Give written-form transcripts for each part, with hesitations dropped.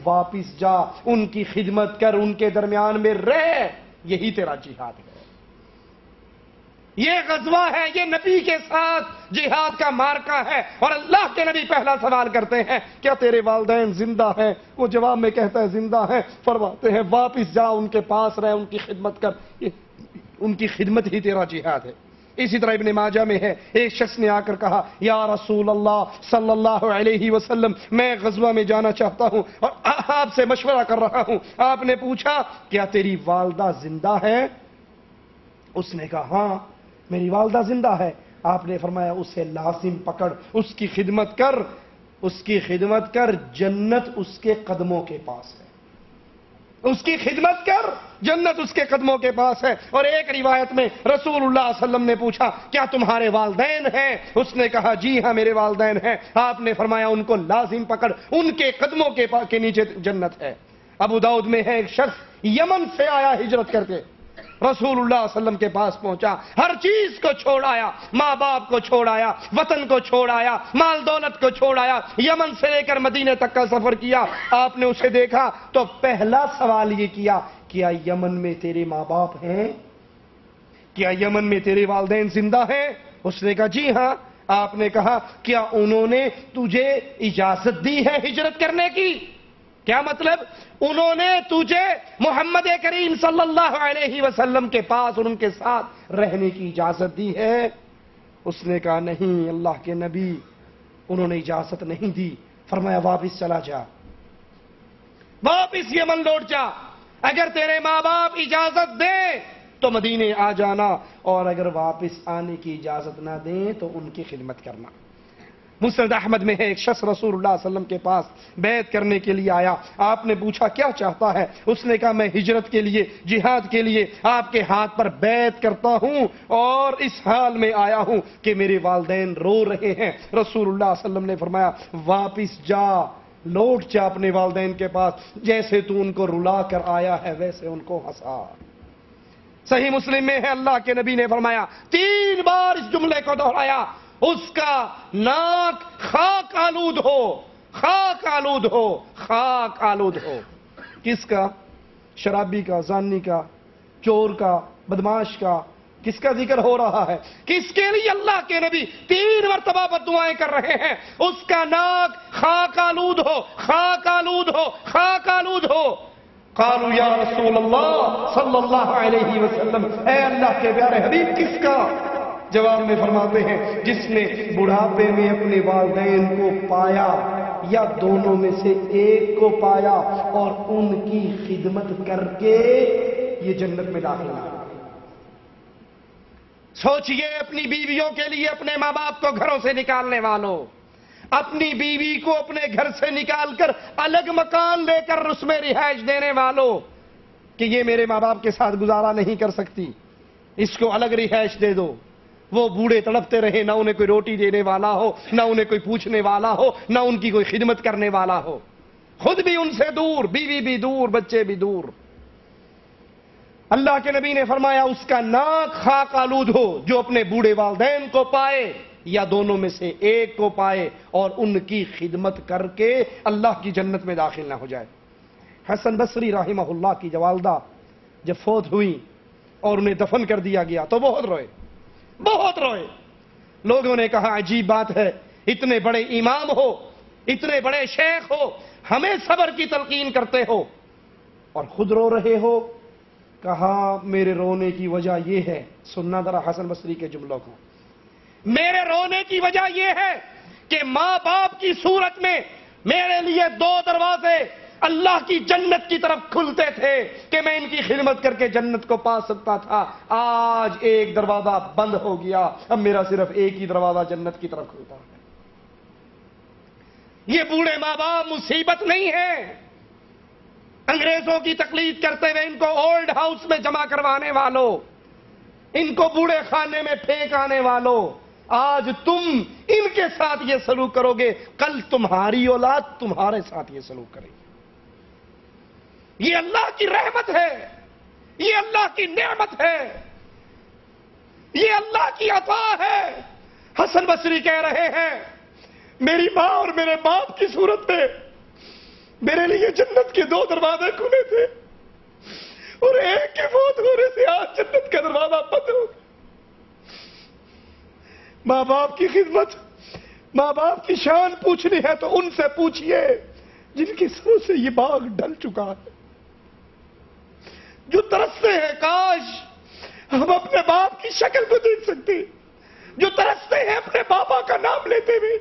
واپس جا، ان کی خدمت کر، ان کے درمیان میں رہ، یہی تیرا جہاد ہے۔ یہ غزوہ ہے، یہ نبی کے ساتھ جہاد کا مارکا ہے۔ اور اللہ کے نبی پہلا سوال کرتے ہیں کیا تیرے والدین زندہ ہیں؟ وہ جواب میں کہتا ہے زندہ ہیں۔ فرماتے ہیں واپس جا، ان کے پاس رہ، ان کی خدمت کر، ان کی خدمت ہی تیرا جہاد ہے۔ اسی طرح ابن ماجہ میں ہے، ایک شخص نے آ کر کہا یا رسول اللہ صلی اللہ علیہ وسلم، میں غزوہ میں جانا چاہتا ہوں اور آپ سے مشورہ کر رہا ہوں۔ آپ نے پوچھا کیا تیری والدہ زندہ ہے؟ اس نے کہا ہاں میری والدہ زندہ ہے۔ آپ نے فرمایا اسے لازم پکڑ، اس کی خدمت کر، اس کی خدمت کر، جنت اس کے قدموں کے پاس ہے۔ اس کی خدمت کر، جنت اس کے قدموں کے پاس ہے۔ اور ایک روایت میں رسول اللہ صلی اللہ علیہ وسلم نے پوچھا کیا تمہارے والدین ہیں؟ اس نے کہا جی ہاں میرے والدین ہیں۔ آپ نے فرمایا ان کو لازم پکڑ، ان کے قدموں کے نیچے جنت ہے۔ ابو داؤد میں ہے، ایک شخص یمن سے آیا ہجرت کر کے، رسول اللہ صلی اللہ علیہ وسلم کے پاس پہنچا، ہر چیز کو چھوڑ آیا، ماں باپ کو چھوڑ آیا، وطن کو چھوڑ آیا، مال دولت کو چھوڑ آیا، یمن سے لے کر مدینے تک کا سفر کیا۔ آپ نے اسے دیکھا تو پہلا سوال یہ کیا کیا یمن میں تیرے ماں باپ ہیں؟ کیا یمن میں تیرے والدین زندہ ہیں؟ اس نے کہا جی ہاں۔ آپ نے کہا کیا انہوں نے تجھے اجازت دی ہے ہجرت کرنے کی؟ کیا مطلب؟ انہوں نے تجھے محمد کریم صلی اللہ علیہ وسلم کے پاس اور ان کے ساتھ رہنے کی اجازت دی ہے؟ اس نے کہا نہیں اللہ کے نبی، انہوں نے اجازت نہیں دی۔ فرمایا واپس چلا جا، واپس یمن لوٹ جا، اگر تیرے ماں باپ اجازت دیں تو مدینے آ جانا، اور اگر واپس آنے کی اجازت نہ دیں تو ان کی خدمت کرنا۔ مسند احمد میں ہے، ایک شخص رسول اللہ صلی اللہ علیہ وسلم کے پاس بیعت کرنے کے لیے آیا۔ آپ نے پوچھا کیا چاہتا ہے؟ اس نے کہا میں ہجرت کے لیے، جہاد کے لیے آپ کے ہاتھ پر بیعت کرتا ہوں، اور اس حال میں آیا ہوں کہ میرے والدین رو رہے ہیں۔ رسول اللہ صلی اللہ علیہ وسلم نے فرمایا واپس جا، لوٹ جا اپنے والدین کے پاس، جیسے تو ان کو رلا کر آیا ہے ویسے ان کو ہنسا۔ صحیح مسلم میں ہے، اللہ کے نبی نے فرمایا 3 بار اس جملے کو دہرایا، اس کا ناک خاک آلود ہو، خاک آلود ہو، خاک آلود ہو۔ کس کا؟ شرابی کا، زانی کا، چور کا، بدماش کا، کس کا ذکر ہو رہا ہے؟ کس کے لیے اللہ کے نبی 3 مرتبہ بددعائیں کر رہے ہیں؟ اس کا ناک خاک آلود ہو، خاک آلود ہو، خاک آلود ہو۔ قالوا یا رسول اللہ صلی اللہ علیہ وسلم، اے اللہ کے پیارے حبیب کس کا؟ جواب میں فرماتے ہیں جس نے بڑھاپے میں اپنے والدین کو پایا یا دونوں میں سے ایک کو پایا اور ان کی خدمت کر کے یہ جنت میں داخل ہوا۔ سوچئے اپنی بیویوں کے لیے اپنے ماں باپ کو گھروں سے نکالنے والوں، اپنی بیوی کو اپنے گھر سے نکال کر الگ مکان لے کر اس میں رہائش دینے والوں، کہ یہ میرے ماں باپ کے ساتھ گزارا نہیں کر سکتی، اس کو الگ رہائش دے دو۔ وہ بوڑھے تڑپتے رہے، نہ انہیں کوئی روٹی دینے والا ہو، نہ انہیں کوئی پوچھنے والا ہو، نہ ان کی کوئی خدمت کرنے والا ہو، خود بھی ان سے دور، بیوی بھی دور، بچے بھی دور۔ اللہ کے نبی نے فرمایا اس کا ناک خاک آلود ہو جو اپنے بوڑھے والدین کو پائے یا دونوں میں سے ایک کو پائے اور ان کی خدمت کر کے اللہ کی جنت میں داخل نہ ہو جائے۔ حسن بصری رحمہ اللہ کی جو والدہ جب فوت ہوئی اور انہیں دفن کر دیا گیا تو بہت روئے، بہت روئے۔ لوگوں نے کہا عجیب بات ہے، اتنے بڑے امام ہو، اتنے بڑے شیخ ہو، ہمیں صبر کی تلقین کرتے ہو اور خود رو رہے ہو۔ کہا میرے رونے کی وجہ یہ ہے، سننا ذرا حسن بصری کے جملوں کو، میرے رونے کی وجہ یہ ہے کہ ماں باپ کی صورت میں میرے لیے 2 دروازے اللہ کی جنت کی طرف کھلتے تھے کہ میں ان کی خدمت کر کے جنت کو پا سکتا تھا، آج ایک دروازہ بند ہو گیا، اب میرا صرف ایک ہی دروازہ جنت کی طرف کھلتا ہے۔ یہ بوڑھے ماں باپ مصیبت نہیں ہے، انگریزوں کی تقلید کرتے ہوئے ان کو اولڈ ہاؤس میں جمع کروانے والوں، ان کو بوڑھے خانے میں پھینک آنے والوں، آج تم ان کے ساتھ یہ سلوک کرو گے، کل تمہاری اولاد تمہارے ساتھ یہ سلوک کرے گی۔ یہ اللہ کی رحمت ہے، یہ اللہ کی نعمت ہے، یہ اللہ کی عطا ہے۔ حسن بصری کہہ رہے ہیں میری ماں اور میرے باپ کی صورت میں میرے لیے جنت کے 2 دروازے کھلے تھے اور ایک کے موت ہونے سے آج جنت کا دروازہ بند ہو گیا۔ ماں باپ کی خدمت، ماں باپ کی شان پوچھنی ہے تو ان سے پوچھئے جن کے سروں سے یہ باغ ڈھل چکا ہے، جو ترستے ہیں کاش ہم اپنے باپ کی شکل کو دیکھ سکتے، جو ترستے ہیں اپنے بابا کا نام لیتے ہوئے،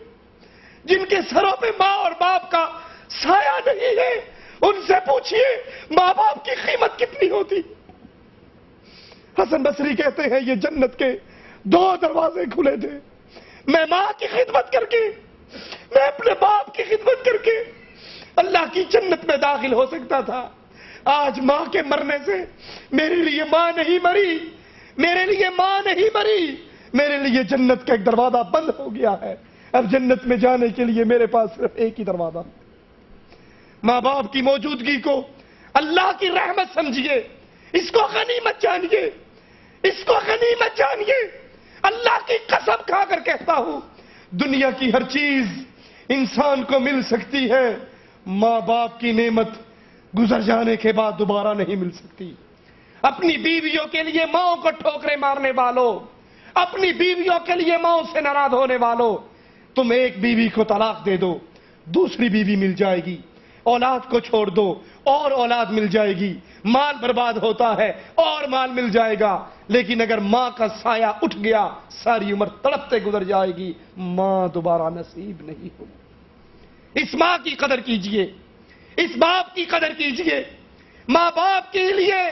جن کے سروں پہ ماں اور باپ کا سایہ نہیں ہے، ان سے پوچھئے ماں باپ کی قیمت کتنی ہوتی۔ حسن بصری کہتے ہیں یہ جنت کے 2 دروازے کھلے تھے، میں ماں کی خدمت کر کے، میں اپنے باپ کی خدمت کر کے اللہ کی جنت میں داخل ہو سکتا تھا۔ آج ماں کے مرنے سے میرے لیے ماں نہیں مری، میرے لیے ماں نہیں مری، میرے لیے جنت کا ایک دروازہ بند ہو گیا ہے۔ اب جنت میں جانے کے لیے میرے پاس صرف ایک ہی دروازہ۔ ماں باپ کی موجودگی کو اللہ کی رحمت سمجھیے، اس کو غنیمت جانیے، اس کو غنیمت جانیے۔ اللہ کی قسم کھا کر کہتا ہوں، دنیا کی ہر چیز انسان کو مل سکتی ہے، ماں باپ کی نعمت گزر جانے کے بعد دوبارہ نہیں مل سکتی۔ اپنی بیویوں کے لیے ماں کو ٹھوکریں مارنے والوں، اپنی بیویوں کے لیے ماں سے ناراض ہونے والوں، تم ایک بیوی کو طلاق دے دو، دوسری بیوی مل جائے گی، اولاد کو چھوڑ دو اور اولاد مل جائے گی، مال برباد ہوتا ہے اور مال مل جائے گا، لیکن اگر ماں کا سایہ اٹھ گیا ساری عمر تڑپتے گزر جائے گی، ماں دوبارہ نصیب نہیں ہوگی۔ اس ماں کی قدر کیجئے، اس باپ کی قدر کیجئے۔ ماں باپ کے لیے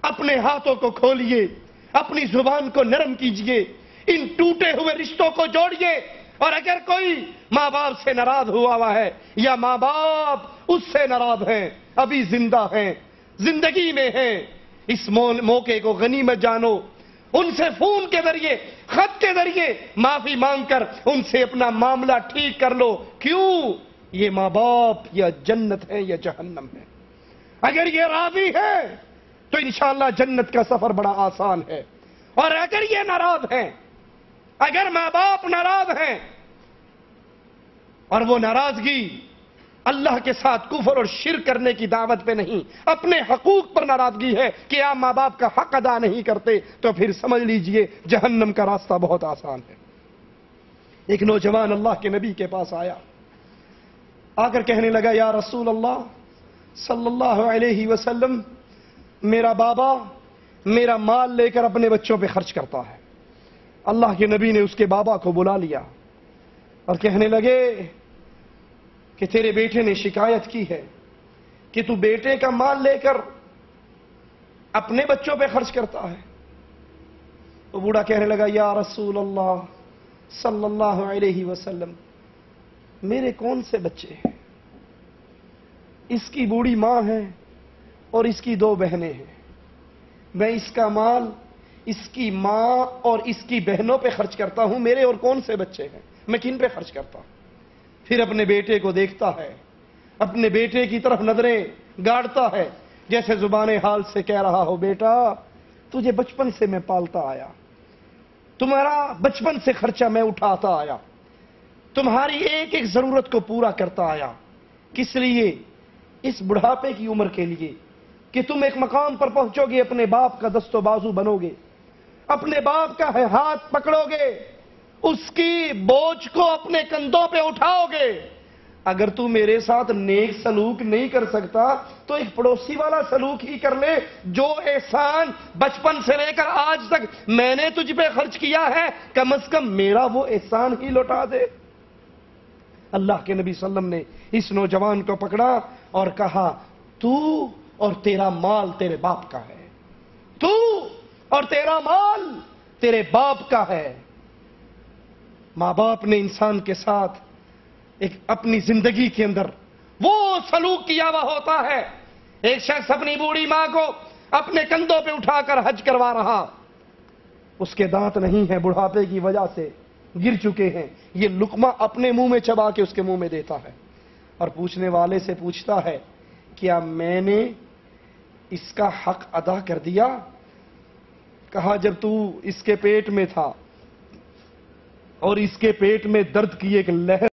اپنے ہاتھوں کو کھولیے، اپنی زبان کو نرم کیجئے، ان ٹوٹے ہوئے رشتوں کو جوڑیے، اور اگر کوئی ماں باپ سے ناراض ہوا ہے یا ماں باپ اس سے ناراض ہیں، ابھی زندہ ہیں، زندگی میں ہیں، اس موقع کو غنیمت جانو، ان سے فون کے ذریعے، خط کے ذریعے معافی مانگ کر ان سے اپنا معاملہ ٹھیک کر لو۔ کیوں؟ یہ ماں باپ یا جنت ہے یا جہنم ہے۔ اگر یہ راضی ہے تو انشاءاللہ جنت کا سفر بڑا آسان ہے، اور اگر یہ ناراض ہیں، اگر ماں باپ ناراض ہیں، اور وہ ناراضگی اللہ کے ساتھ کفر اور شرک کرنے کی دعوت پہ نہیں، اپنے حقوق پر ناراضگی ہے کہ آپ ماں باپ کا حق ادا نہیں کرتے، تو پھر سمجھ لیجئے جہنم کا راستہ بہت آسان ہے۔ ایک نوجوان اللہ کے نبی کے پاس آیا، آ کر کہنے لگا یا رسول اللہ صلی اللہ علیہ وسلم، میرا بابا میرا مال لے کر اپنے بچوں پہ خرچ کرتا ہے۔ اللہ کے نبی نے اس کے بابا کو بلا لیا اور کہنے لگے کہ تیرے بیٹے نے شکایت کی ہے کہ تو بیٹے کا مال لے کر اپنے بچوں پہ خرچ کرتا ہے۔ وہ بوڑھا کہنے لگا یا رسول اللہ صلی اللہ علیہ وسلم، میرے کون سے بچے ہیں؟ اس کی بوڑھی ماں ہے اور اس کی 2 بہنیں ہیں، میں اس کا مال اس کی ماں اور اس کی بہنوں پہ خرچ کرتا ہوں، میرے اور کون سے بچے ہیں، میں کن پہ خرچ کرتا ہوں؟ پھر اپنے بیٹے کو دیکھتا ہے، اپنے بیٹے کی طرف نظریں گاڑتا ہے، جیسے زبان حال سے کہہ رہا ہو بیٹا تجھے بچپن سے میں پالتا آیا، تمہارا بچپن سے خرچہ میں اٹھاتا آیا، تمہاری ایک ایک ضرورت کو پورا کرتا آیا، کس لیے؟ اس بڑھاپے کی عمر کے لیے کہ تم ایک مقام پر پہنچو گے، اپنے باپ کا دست و بازو بنو گے، اپنے باپ کا ہاتھ پکڑو گے، اس کی بوجھ کو اپنے کندھوں پہ اٹھاؤ گے۔ اگر تو میرے ساتھ نیک سلوک نہیں کر سکتا تو ایک پڑوسی والا سلوک ہی کر لے، جو احسان بچپن سے لے کر آج تک میں نے تجھ پہ خرچ کیا ہے کم از کم میرا وہ احسان ہی لوٹا دے۔ اللہ کے نبی صلی اللہ علیہ وسلم نے اس نوجوان کو پکڑا اور کہا تو اور تیرا مال تیرے باپ کا ہے، تو اور تیرا مال تیرے باپ کا ہے۔ ماں باپ نے انسان کے ساتھ ایک اپنی زندگی کے اندر وہ سلوک کیا ہوا ہوتا ہے۔ ایک شخص اپنی بوڑھی ماں کو اپنے کندھوں پہ اٹھا کر حج کروا رہا، اس کے دانت نہیں ہیں، بڑھاپے کی وجہ سے گر چکے ہیں، یہ لقمہ اپنے منہ میں چبا کے اس کے منہ میں دیتا ہے اور پوچھنے والے سے پوچھتا ہے کیا میں نے اس کا حق ادا کر دیا؟ کہا جب تو اس کے پیٹ میں تھا اور اس کے پیٹ میں درد کی ایک لہر